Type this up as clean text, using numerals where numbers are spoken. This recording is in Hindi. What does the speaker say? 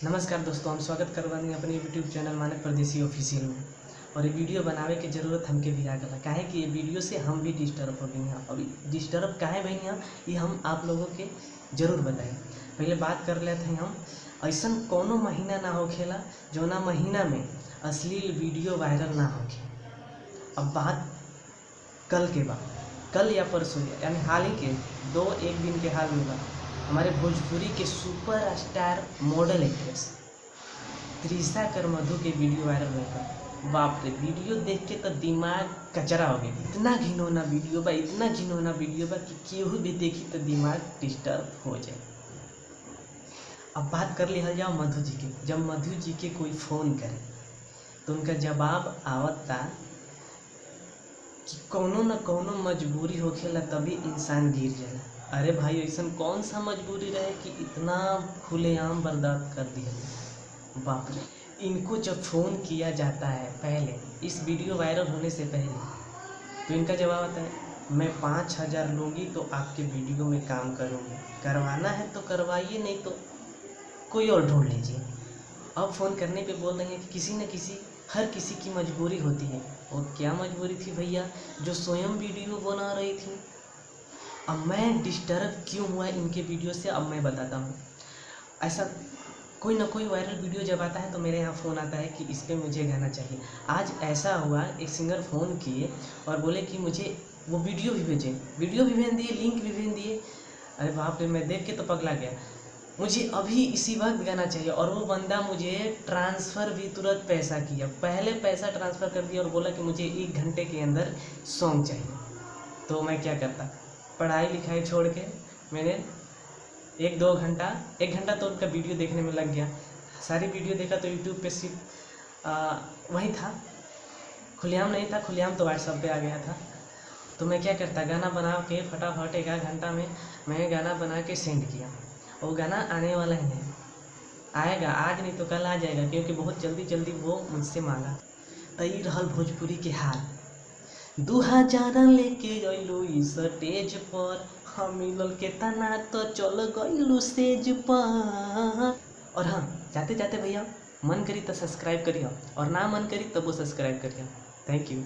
नमस्कार दोस्तों, हम स्वागत कर बानी अपने यूट्यूब चैनल मानक परदेसी ऑफिशियल में। और ये वीडियो बनावे के जरूरत हमके भी आ गला काहे कि ये वीडियो से हम भी डिस्टर्ब हो गई हैं। अभी डिस्टर्ब काहे भई हैं ये हम आप लोगों के जरूर बताएं। पहले बात कर लेते हैं हम। ऐसा कोनो महीना ना होखेला जौना महीना में अश्लील वीडियो वायरल ना होखे। अब बात कल के बाद, कल या परसों यानी हाल ही के एक दिन के हाल में बा हमारे भोजपुरी के super star model actress Trisha कर मधु के वीडियो वायरल हुआ। बाप रे, वीडियो देख के तो दिमाग कचरा हो गया। इतना घिनौना वीडियो बा, इतना घिनौना वीडियो बा कि केहू भी देखी तो दिमाग डिस्टर्ब हो जाए। अब बात कर लिया जाओ मधु जी के। जब मधु जी के कोई फ़ोन करे तो उनका जवाब आवता कि कौनो न कौनो मजबूरी होखेला तभी इंसान गिर जाला। अरे भाई, ऐसा कौन सा मजबूरी रहे कि इतना खुलेआम बर्दाश्त कर दिया। बाप रे, इनको जब फ़ोन किया जाता है पहले, इस वीडियो वायरल होने से पहले, तो इनका जवाब आता है मैं 5,000 लूँगी तो आपके वीडियो में काम करूँगी, करवाना है तो करवाइए, नहीं तो कोई और ढूंढ लीजिए। अब फ़ोन करने पे बोल रहे हैं कि किसी न किसी, हर किसी की मजबूरी होती है। और क्या मजबूरी थी भैया, जो स्वयं वीडियो बना रही थी। अब मैं डिस्टर्ब क्यों हुआ इनके वीडियो से, अब मैं बताता हूँ। ऐसा कोई ना कोई वायरल वीडियो जब आता है तो मेरे यहाँ फ़ोन आता है कि इस पर मुझे गाना चाहिए। आज ऐसा हुआ, एक सिंगर फ़ोन किए और बोले कि मुझे वो वीडियो भी भेजें। वीडियो भी भेज दिए, लिंक भी भेज दिए। अरे बाप रे, मैं देख के तो पगला गया। मुझे अभी इसी वक्त गाना चाहिए और वो बंदा मुझे ट्रांसफ़र भी तुरंत पैसा किया। पहले पैसा ट्रांसफ़र कर दिया और बोला कि मुझे 1 घंटे के अंदर सॉन्ग चाहिए। तो मैं क्या करता, पढ़ाई लिखाई छोड़ के मैंने 1 घंटा तो उनका वीडियो देखने में लग गया। सारी वीडियो देखा तो यूट्यूब पे सिर्फ वही था, खुलेआम नहीं था। खुलेआम तो व्हाट्सएप पे आ गया था। तो मैं क्या करता, गाना बना के फटाफट 1 घंटा में मैं गाना बना के सेंड किया। वो गाना आने वाला ही है, आएगा आज नहीं तो कल आ जाएगा, क्योंकि बहुत जल्दी वो मुझसे मांगा। तई रहल भोजपुरी के हाल। 2000 लेके गइलू स्टेज पर, हम मिलल के तना तो चल गइलू स्टेज पर। और हाँ, जाते जाते भैया मन करी तो सब्सक्राइब करिए और ना मन करी तब वो सब्सक्राइब करिए। Thank you.